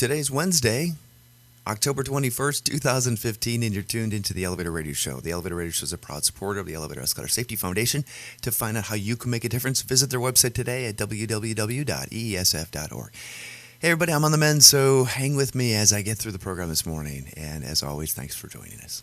Today's Wednesday, October 21st, 2015, and you're tuned into the Elevator Radio Show. The Elevator Radio Show is a proud supporter of the Elevator Escalator Safety Foundation. To find out how you can make a difference, visit their website today at www.eesf.org. Hey, everybody, I'm on the mend, so hang with me as I get through the program this morning. And as always, thanks for joining us.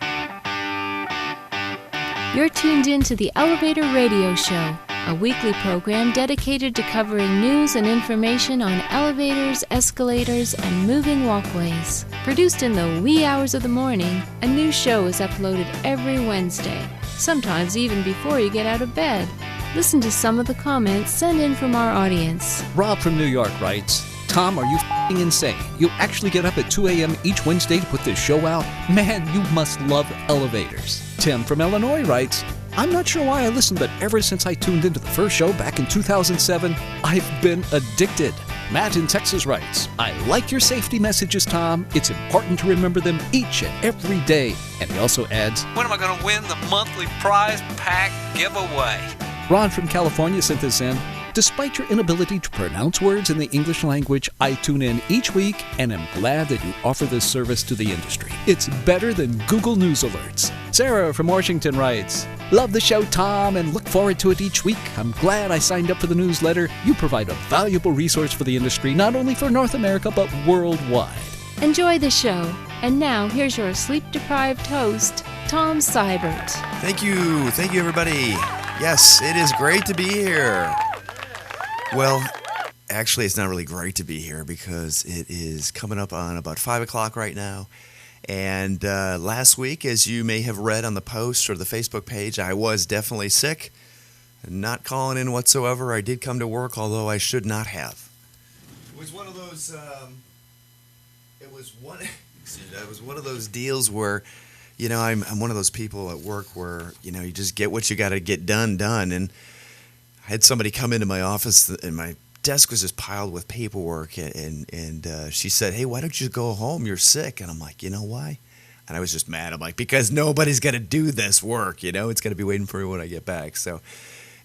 You're tuned in to the Elevator Radio Show, a weekly program dedicated to covering news and information on elevators, escalators, and moving walkways. Produced in the wee hours of the morning, a new show is uploaded every Wednesday, sometimes even before you get out of bed. Listen to some of the comments sent in from our audience. Rob from New York writes, Tom, are you f***ing insane? You actually get up at 2 a.m. each Wednesday to put this show out? Man, you must love elevators. Tim from Illinois writes, I'm not sure why I listened, but ever since I tuned into the first show back in 2007, I've been addicted. Matt in Texas writes, I like your safety messages, Tom. It's important to remember them each and every day. And he also adds, when am I going to win the monthly prize pack giveaway? Ron from California sent this in. Despite your inability to pronounce words in the English language, I tune in each week and am glad that you offer this service to the industry. It's better than Google News alerts. Sarah from Washington writes, love the show, Tom, and look forward to it each week. I'm glad I signed up for the newsletter. You provide a valuable resource for the industry, not only for North America, but worldwide. Enjoy the show. And now, here's your sleep-deprived host, Tom Seibert. Thank you, everybody. Yes, it is great to be here. Well, actually, it's not really great to be here because it is coming up on about 5 o'clock right now. And last week, as you may have read on the post or the Facebook page, I was definitely sick. Not calling in whatsoever. I did come to work, although I should not have. It was one of those. It was one of those deals where, you know, I'm one of those people at work where, you know, you just get what you got to get done. And I had somebody come into my office, and my desk was just piled with paperwork, and she said, hey, why don't you go home? You're sick. And I'm like, you know why? And I was just mad. I'm like, because nobody's going to do this work, you know? It's going to be waiting for me when I get back. So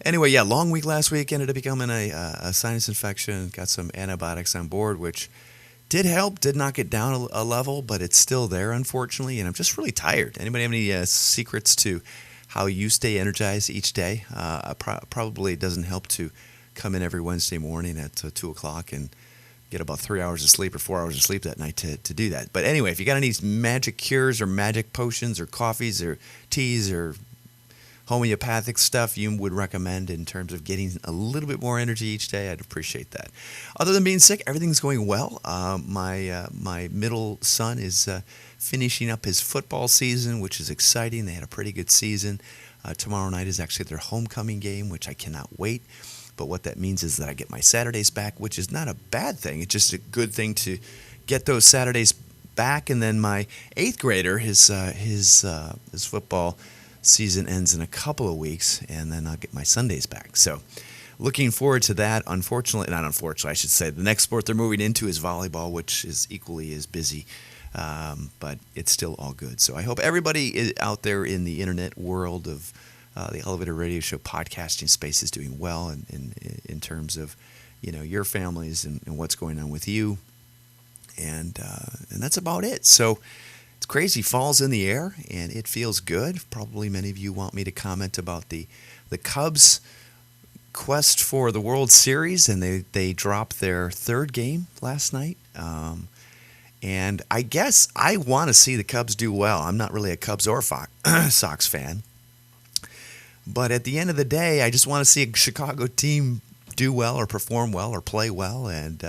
anyway, yeah, long week last week. Ended up becoming a sinus infection. Got some antibiotics on board, which did help, did knock it down a level, but it's still there, unfortunately, and I'm just really tired. Anybody have any secrets to how you stay energized each day? Probably doesn't help to come in every Wednesday morning at 2 o'clock and get about 3 hours of sleep or 4 hours of sleep that night to do that. But anyway, if you got any magic cures or magic potions or coffees or teas or homeopathic stuff you would recommend in terms of getting a little bit more energy each day, I'd appreciate that. Other than being sick, everything's going well. My middle son is finishing up his football season, which is exciting. They had a pretty good season. Tomorrow night is actually their homecoming game, which I cannot wait. But what that means is that I get my Saturdays back, which is not a bad thing. It's just a good thing to get those Saturdays back. And then my 8th grader, his football season ends in a couple of weeks, and then I'll get my Sundays back. So looking forward to that. Not unfortunately, I should say. The next sport they're moving into is volleyball, which is equally as busy. But it's still all good. So I hope everybody out there in the internet world of the Elevator Radio Show podcasting space is doing well in terms of, you know, your families and what's going on with you. And that's about it. So it's crazy. Fall's in the air, and it feels good. Probably many of you want me to comment about the Cubs' quest for the World Series, and they dropped their 3rd game last night. And I guess I want to see the Cubs do well. I'm not really a Cubs or Sox fan. But at the end of the day, I just want to see a Chicago team do well or perform well or play well. And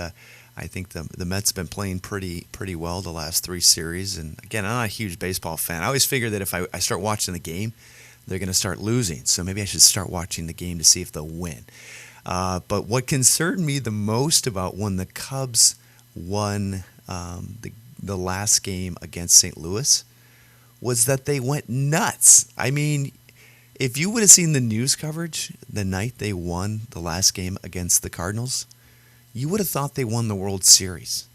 I think the Mets have been playing pretty well the last 3 series. And again, I'm not a huge baseball fan. I always figure that if I start watching the game, they're going to start losing. So maybe I should start watching the game to see if they'll win. But what concerned me the most about when the Cubs won the last game against St. Louis was that they went nuts. I mean, if you would have seen the news coverage the night they won the last game against the Cardinals, you would have thought they won the World Series.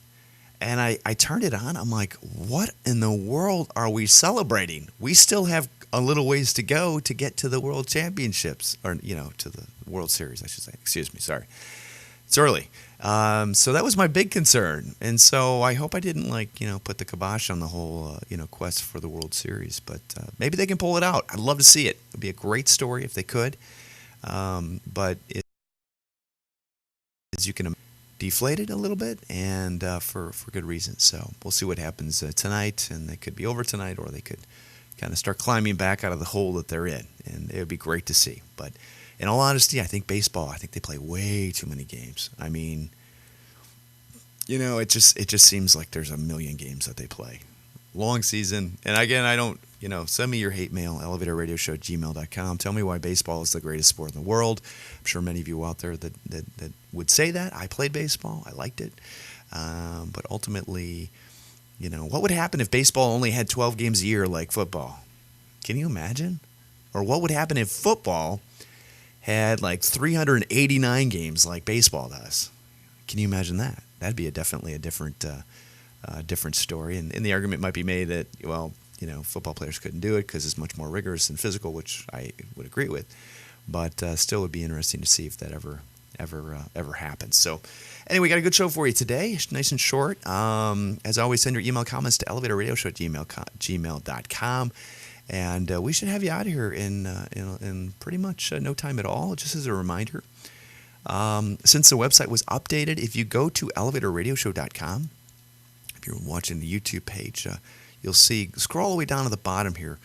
And I turned it on. I'm like, what in the world are we celebrating? We still have a little ways to go to get to the World Championships, or, you know, to the World Series, I should say. Excuse me, sorry. It's early. So that was my big concern. And so I hope I didn't, put the kibosh on the whole, quest for the World Series. But maybe they can pull it out. I'd love to see it. It would be a great story if they could. But as you can deflated a little bit, and for good reason. So we'll see what happens tonight, and they could be over tonight, or they could kind of start climbing back out of the hole that they're in, and it would be great to see. But in all honesty, I think they play way too many games. I mean, it just seems like there's a million games that they play. Long season. And again, I don't, send me your hate mail, elevatorradioshow@gmail.com. Tell me why baseball is the greatest sport in the world. I'm sure many of you out there that would say that. I played baseball. I liked it. But ultimately, what would happen if baseball only had 12 games a year like football? Can you imagine? Or what would happen if football had like 389 games like baseball does? Can you imagine that? That'd be definitely a different story. And the argument might be made that, football players couldn't do it because it's much more rigorous and physical, which I would agree with. But still would be interesting to see if that ever happens. So anyway, got a good show for you today. Nice and short. As always, send your email comments to elevatorradioshow@gmail.com. And we should have you out of here in pretty much no time at all. Just as a reminder, since the website was updated, if you go to elevatorradioshow.com, if you're watching the YouTube page, you'll see, scroll all the way down to the bottom here,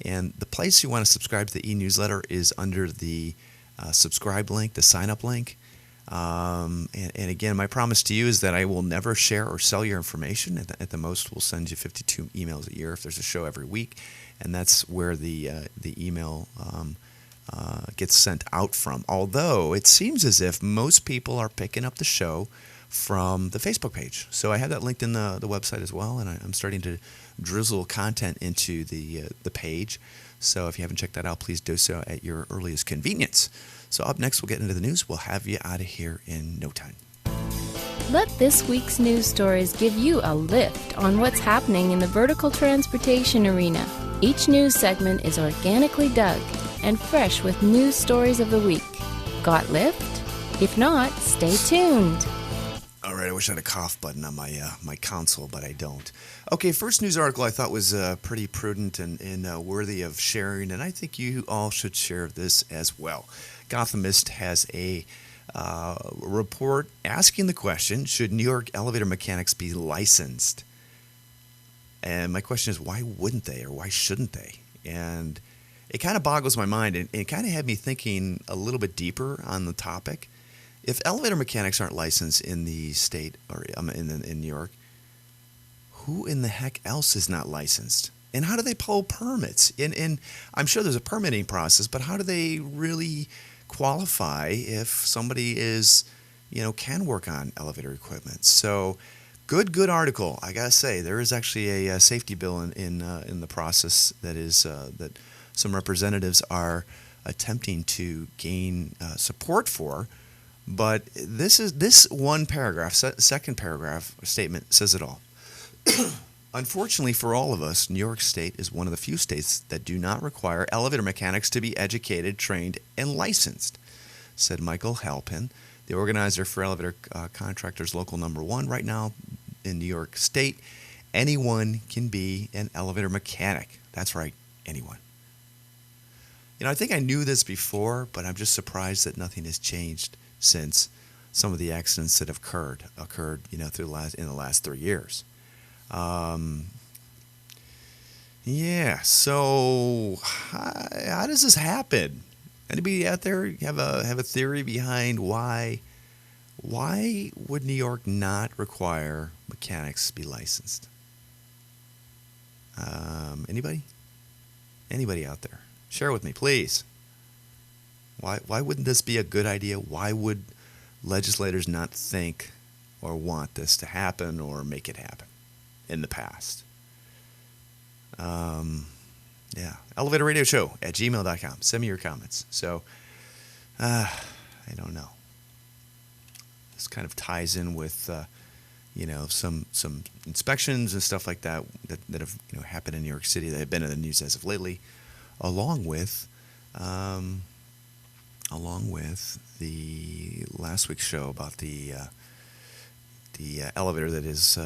and the place you want to subscribe to the e-newsletter is under the subscribe link, the sign-up link. And again, my promise to you is that I will never share or sell your information. At the most, we'll send you 52 emails a year if there's a show every week, and that's where the email gets sent out from. Although it seems as if most people are picking up the show from the Facebook page. So I have that linked in the website as well, and I'm starting to drizzle content into the page. So if you haven't checked that out, please do so at your earliest convenience. So up next, we'll get into the news. We'll have you out of here in no time. Let this week's news stories give you a lift on what's happening in the vertical transportation arena. Each news segment is organically dug and fresh with news stories of the week. Got lift? If not, stay tuned. All right, I wish I had a cough button on my console, but I don't. Okay, first news article I thought was pretty prudent and worthy of sharing, and I think you all should share this as well. Gothamist has a report asking the question, should New York elevator mechanics be licensed? And my question is, why wouldn't they, or why shouldn't they? And it kind of boggles my mind, and it kind of had me thinking a little bit deeper on the topic. If elevator mechanics aren't licensed in the state or in New York, who in the heck else is not licensed? And how do they pull permits? And I'm sure there's a permitting process, but how do they really qualify if somebody can work on elevator equipment? So good article. I gotta say, there is actually a safety bill in the process that some representatives are attempting to gain support for. But this one paragraph, second paragraph statement says it all. Unfortunately for all of us, New York State is one of the few states that do not require elevator mechanics to be educated, trained, and licensed, said Michael Halpin, the organizer for Elevator Contractors Local Number 1 right now in New York State. Anyone can be an elevator mechanic. That's right, anyone. I think I knew this before, but I'm just surprised that nothing has changed since some of the accidents that have occurred, in the last 3 years. So how does this happen? Anybody out there have a theory behind why would New York not require mechanics to be licensed? Anybody out there? Share with me, please. Why wouldn't this be a good idea? Why would legislators not think or want this to happen or make it happen in the past? elevatorradioshow@gmail.com. Send me your comments. So, I don't know. This kind of ties in with, some inspections and stuff like that have happened in New York City that have been in the news as of lately, along with the last week's show about the elevator that is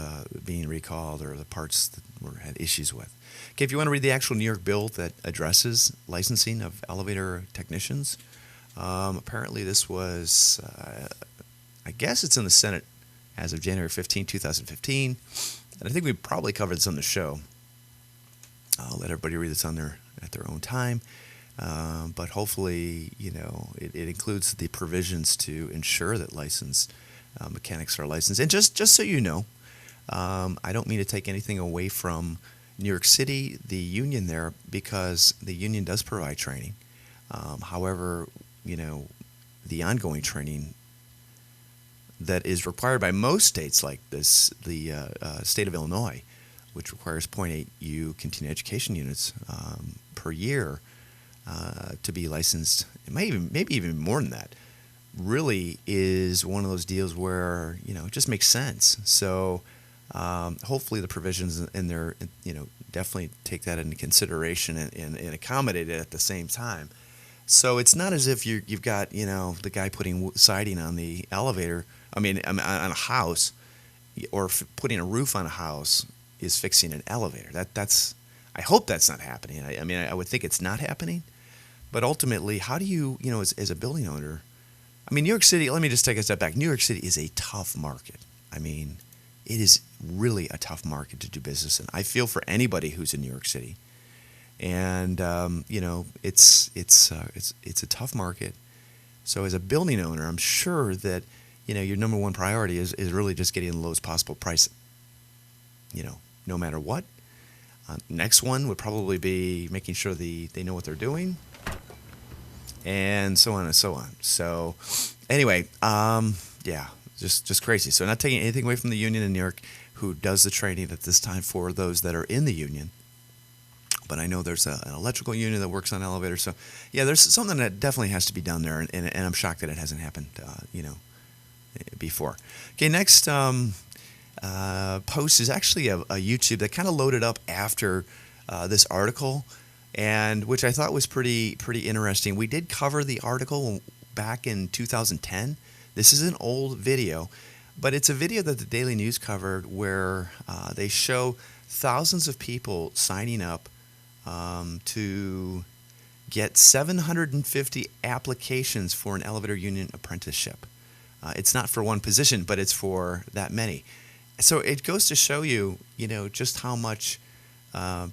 being recalled, or the parts that had issues with. Okay, if you want to read the actual New York bill that addresses licensing of elevator technicians, apparently this was, I guess it's in the Senate as of January 15, 2015, and I think we probably covered this on the show. I'll let everybody read this on at their own time, but hopefully, it includes the provisions to ensure that licensed mechanics are licensed. And just so you know, I don't mean to take anything away from New York City, the union there, because the union does provide training. However, the ongoing training that is required by most states like this, the state of Illinois, which requires 0.8 U continuing education units per year to be licensed, maybe even more than that, really is one of those deals where it just makes sense. So hopefully the provisions in there definitely take that into consideration and accommodate it at the same time. So it's not as if you've got the guy putting siding on the elevator, on a house, or putting a roof on a house is fixing an elevator. That's I hope that's not happening. I would think it's not happening, but ultimately, how do you as a building owner? New York City, let me just take a step back. New York City is a tough market. It is really a tough market to do business in. I feel for anybody who's in New York City. And, it's a tough market. So as a building owner, I'm sure that, your number one priority is really just getting the lowest possible price, no matter what. Next one would probably be making sure they know what they're doing, and so on and so on. So anyway, just crazy. So not taking anything away from the union in New York, who does the training at this time for those that are in the union. But I know there's an electrical union that works on elevators. So yeah, there's something that definitely has to be done there, and I'm shocked that it hasn't happened, before. Okay, next post is actually a YouTube that kind of loaded up after this article, and which I thought was pretty interesting. We did cover the article back in 2010. This is an old video, but it's a video that the Daily News covered where they show thousands of people signing up to get 750 applications for an elevator union apprenticeship. It's not for one position, but it's for that many. So it goes to show you, just how much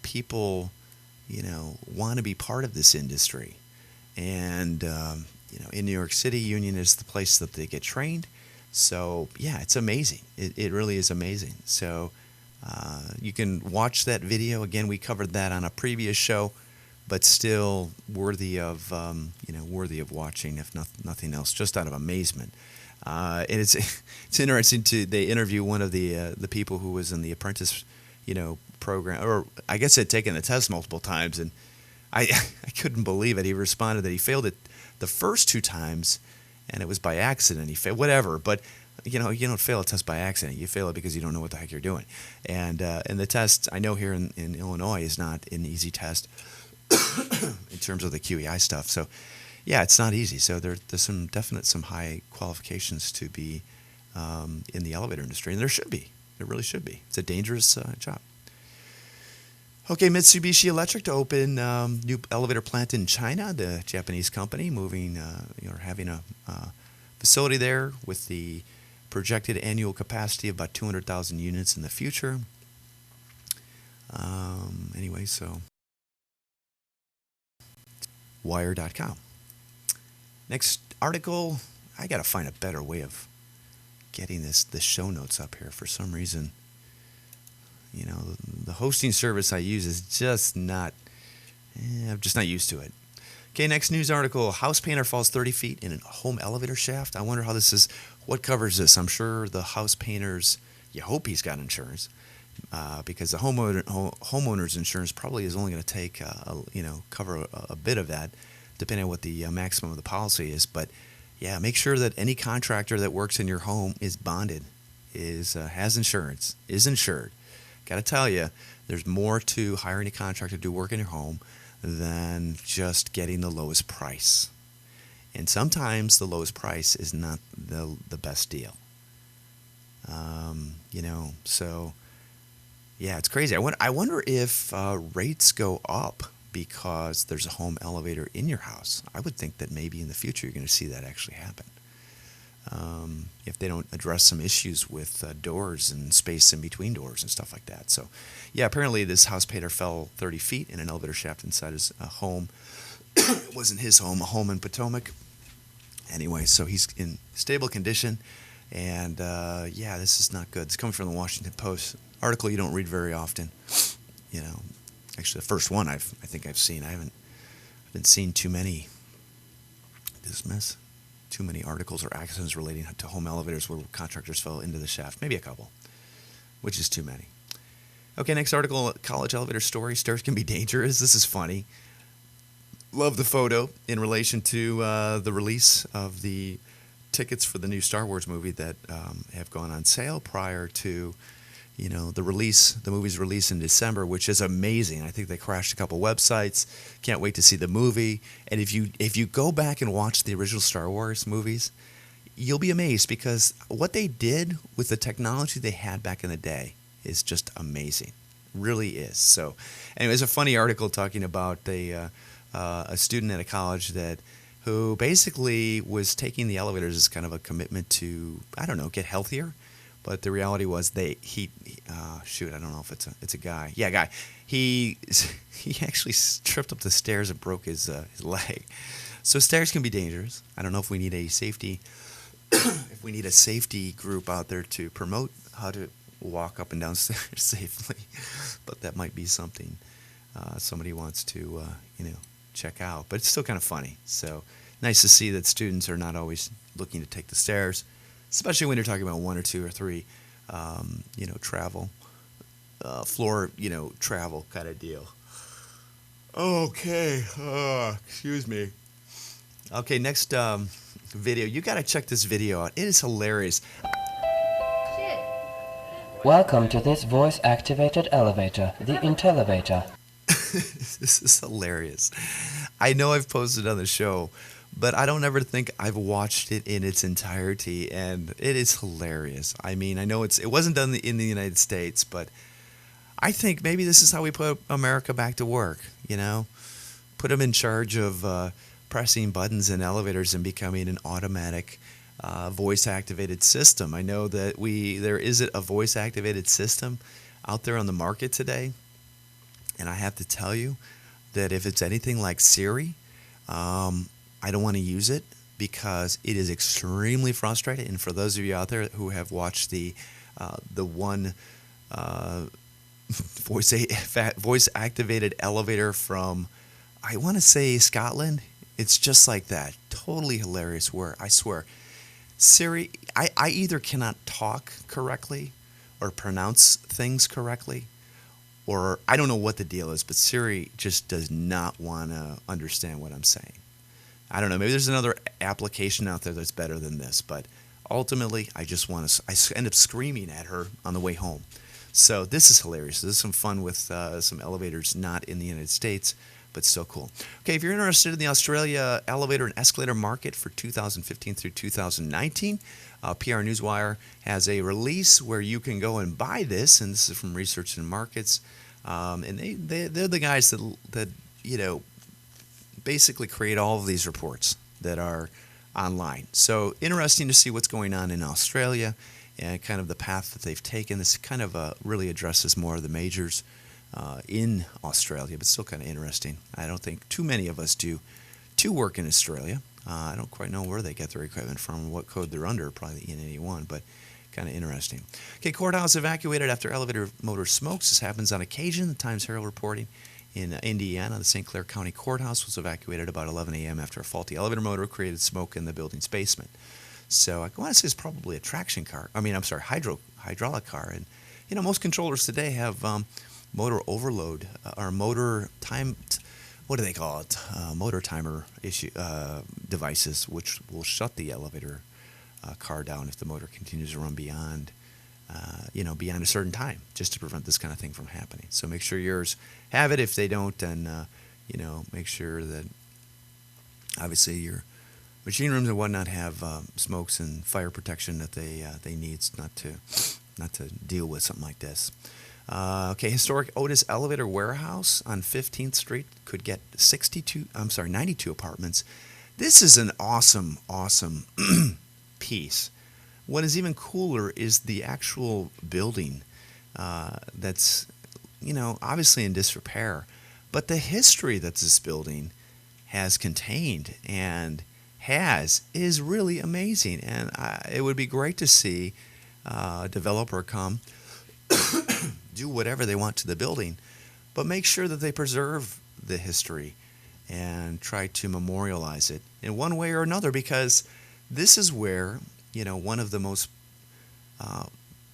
people, want to be part of this industry. And, in New York City, union is the place that they get trained. So, yeah, it's amazing. It really is amazing. So you can watch that video. Again, we covered that on a previous show, but still worthy of watching, if nothing else, just out of amazement. And it's interesting they interview one of the people who was in the apprentice, program, or I guess had taken the test multiple times, and I couldn't believe it. He responded that he failed it the first two times, and it was by accident. He failed, whatever, but you don't fail a test by accident. You fail it because you don't know what the heck you're doing. And the test, I know here in Illinois, is not an easy test in terms of the QEI stuff. So, yeah, it's not easy. So there's some high qualifications to be in the elevator industry, and there should be. There really should be. It's a dangerous job. Okay, Mitsubishi Electric to open new elevator plant in China. The Japanese company moving, having a facility there with the projected annual capacity of about 200,000 units in the future. Anyway, so wire.com. Next article, I got to find a better way of getting the show notes up here. For some reason, the hosting service I use is just not, I'm just not used to it. Okay, next news article, house painter falls 30 feet in a home elevator shaft. I wonder what covers this. I'm sure the house painters, you hope he's got insurance, because the homeowner's insurance probably is only going to take, cover a bit of that, depending on what the maximum of the policy is. But yeah, make sure that any contractor that works in your home is bonded, has insurance, is insured. Got to tell you, there's more to hiring a contractor to do work in your home than just getting the lowest price. And sometimes the lowest price is not the best deal. So yeah, it's crazy. I wonder if rates go up because there's a home elevator in your house. I would think that maybe in the future you're going to see that actually happen. If they don't address some issues with doors and space in between doors and stuff like that. So, yeah, apparently this house painter fell 30 feet in an elevator shaft inside his home. It wasn't his home, a home in Potomac. Anyway, so he's in stable condition. And, this is not good. It's coming from the Washington Post. Article you don't read very often. Actually, the first one I think I've seen. I haven't seen too many. Too many articles or accidents relating to home elevators where contractors fell into the shaft. Maybe a couple, which is too many. Okay, next article, college elevator story. Stairs can be dangerous. This is funny. Love the photo in relation to the release of the tickets for the new Star Wars movie that have gone on sale prior to the movie's release in December, which is amazing. I think they crashed a couple websites. Can't wait to see the movie. And if you go back and watch the original Star Wars movies, you'll be amazed because what they did with the technology they had back in the day is just amazing. Really is. So, anyway, it's a funny article talking about a student at a college who basically was taking the elevators as kind of a commitment to, get healthier. But the reality was I don't know if it's a guy. Yeah, guy. He actually tripped up the stairs and broke his leg. So stairs can be dangerous. I don't know if we need a safety group out there to promote how to walk up and down stairs safely. But that might be something somebody wants to check out. But it's still kind of funny. So nice to see that students are not always looking to take the stairs, especially when you're talking about 1 or 2 or 3, travel, floor, travel kind of deal. Okay, excuse me. Okay, next video. You got to check this video out. It is hilarious. Welcome to this voice-activated elevator, the Intellivator. This is hilarious. I know I've posted on the show, but I don't ever think I've watched it in its entirety, and it is hilarious. I mean, I know it wasn't done in the United States, but I think maybe this is how we put America back to work, Put them in charge of pressing buttons in elevators and becoming an automatic voice-activated system. I know that there is a voice-activated system out there on the market today, and I have to tell you that if it's anything like Siri, I don't want to use it because it is extremely frustrating. And for those of you out there who have watched the one voice-activated elevator from, I want to say Scotland, it's just like that. Totally hilarious. Where I swear, Siri, I either cannot talk correctly or pronounce things correctly, or I don't know what the deal is, but Siri just does not want to understand what I'm saying. I don't know. Maybe there's another application out there that's better than this, but ultimately, I end up screaming at her on the way home. So this is hilarious. This is some fun with some elevators not in the United States, but still cool. Okay, if you're interested in the Australia elevator and escalator market for 2015 through 2019, PR Newswire has a release where you can go and buy this, and this is from Research and Markets, and they're the guys that basically create all of these reports that are online. So interesting to see what's going on in Australia and kind of the path that they've taken. This kind of really addresses more of the majors in Australia, but still kind of interesting. I don't think too many of us do work in Australia. I don't quite know where they get their equipment from, what code they're under, probably the N81, but kind of interesting. Okay, courthouse evacuated after elevator motor smokes. This happens on occasion. The Times Herald reporting in Indiana, the St. Clair County Courthouse was evacuated about 11 a.m. after a faulty elevator motor created smoke in the building's basement. So I want to say it's probably a traction car. Hydraulic car. And, most controllers today have motor overload or motor time, what do they call it? Motor timer devices, which will shut the elevator car down if the motor continues to run beyond a certain time, just to prevent this kind of thing from happening. So make sure yours have it. If they don't, then, make sure that obviously you're machine rooms and whatnot have smokes and fire protection that they need not to deal with something like this. Okay, historic Otis Elevator Warehouse on 15th Street could get 92 apartments. This is an awesome piece. What is even cooler is the actual building that's, obviously in disrepair, but the history that this building has contained and is really amazing. And it would be great to see a developer come do whatever they want to the building, but make sure that they preserve the history and try to memorialize it in one way or another, because this is where, one of the most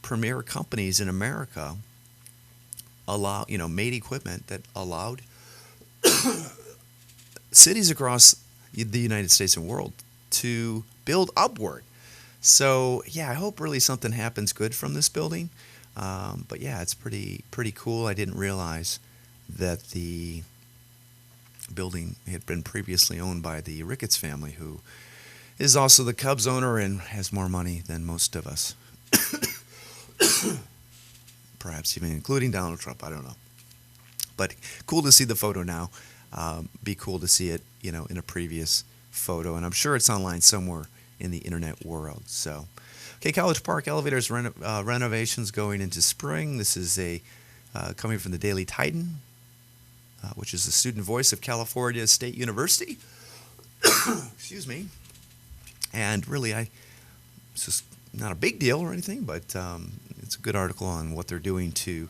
premier companies in America made equipment that allowed cities across the United States and world to build upward. So, yeah, I hope really something happens good from this building. But yeah, it's pretty cool. I didn't realize that the building had been previously owned by the Ricketts family, who is also the Cubs owner and has more money than most of us. Perhaps even including Donald Trump. I don't know. But cool to see the photo now. Be cool to see it, in a previous photo. And I'm sure it's online somewhere in the internet world. So, okay, College Park Elevators renovations going into spring. This is coming from the Daily Titan, which is the student voice of California State University. Excuse me. And really, it's just not a big deal or anything, but it's a good article on what they're doing to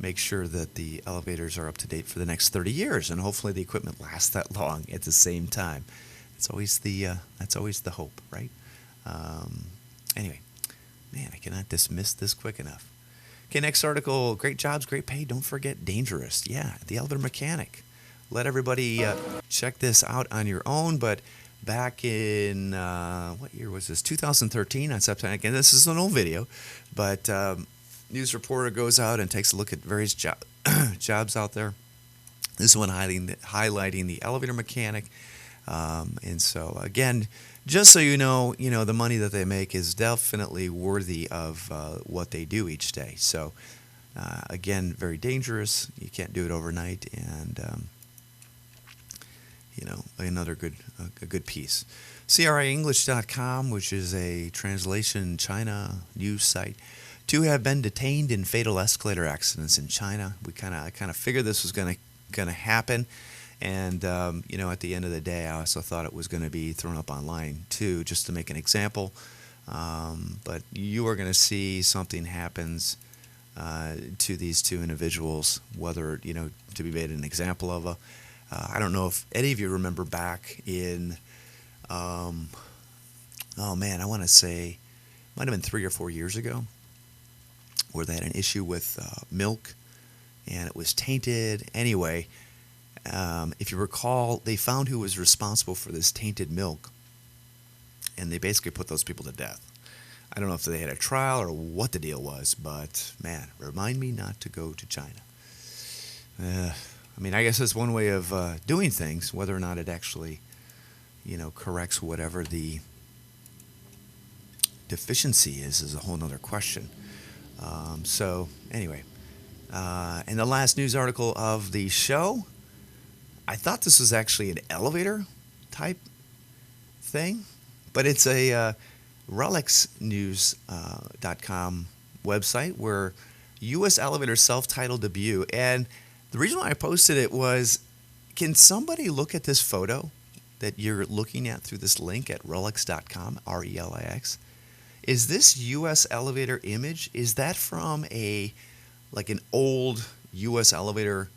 make sure that the elevators are up to date for the next 30 years, and hopefully the equipment lasts that long at the same time. It's always that's always the hope, right? Anyway, man, I cannot dismiss this quick enough. Okay, next article, great jobs, great pay. Don't forget dangerous. Yeah, the elevator mechanic. Let everybody check this out on your own, but back in, what year was this? 2013 on September. Again, this is an old video, but news reporter goes out and takes a look at various jobs out there. This one highlighting the elevator mechanic. And so, again, just so you know, the money that they make is definitely worthy of what they do each day. So, again, very dangerous. You can't do it overnight, and another good piece. CRAEnglish.com, which is a translation China news site. 2 have been detained in fatal escalator accidents in China. I kind of figured this was going to happen. And, at the end of the day, I also thought it was going to be thrown up online, too, just to make an example. But you are going to see something happens to these 2 individuals, whether, to be made an example of. I don't know if any of you remember back in, I want to say, might have been 3 or 4 years ago, where they had an issue with milk, and it was tainted. Anyway, if you recall, they found who was responsible for this tainted milk, and they basically put those people to death. I don't know if they had a trial or what the deal was, but, man, remind me not to go to China. I guess that's one way of doing things. Whether or not it actually, corrects whatever the deficiency is a whole other question. So, anyway, in the last news article of the show, I thought this was actually an elevator type thing, but it's a RelicsNews.com website where U.S. elevator self-titled debut. And the reason why I posted it was, can somebody look at this photo that you're looking at through this link at Relics.com, RELIX? Is this U.S. elevator image, is that from an old U.S. elevator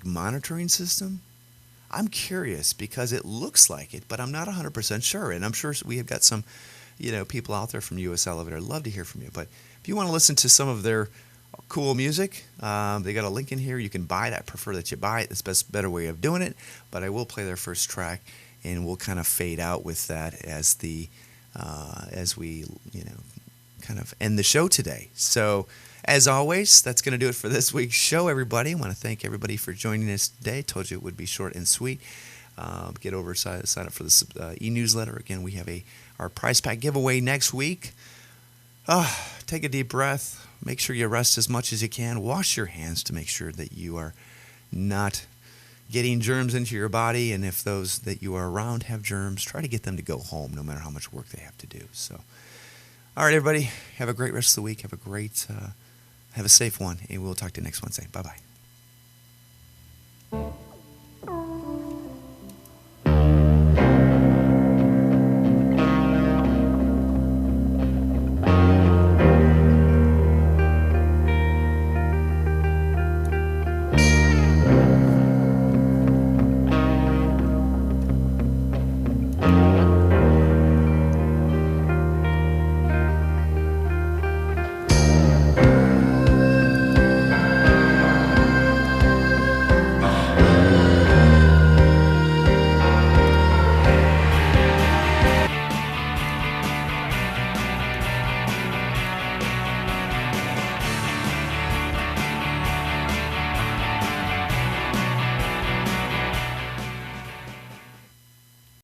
monitoring system? I'm curious because it looks like it, but I'm not 100% sure. And I'm sure we have got some, people out there from U.S. Elevator. I'd love to hear from you. But if you want to listen to some of their cool music, they got a link in here. You can buy it. I prefer that you buy it. It's the better way of doing it. But I will play their first track, and we'll kind of fade out with that as we kind of end the show today. So, as always, that's going to do it for this week's show, everybody. I want to thank everybody for joining us today. Told you it would be short and sweet. Get over, sign up for the e-newsletter. Again, we have our prize pack giveaway next week. Take a deep breath. Make sure you rest as much as you can. Wash your hands to make sure that you are not getting germs into your body. And if those that you are around have germs, try to get them to go home no matter how much work they have to do. So, all right, everybody, have a great rest of the week. Have a safe one, and we'll talk to you next Wednesday. Bye-bye.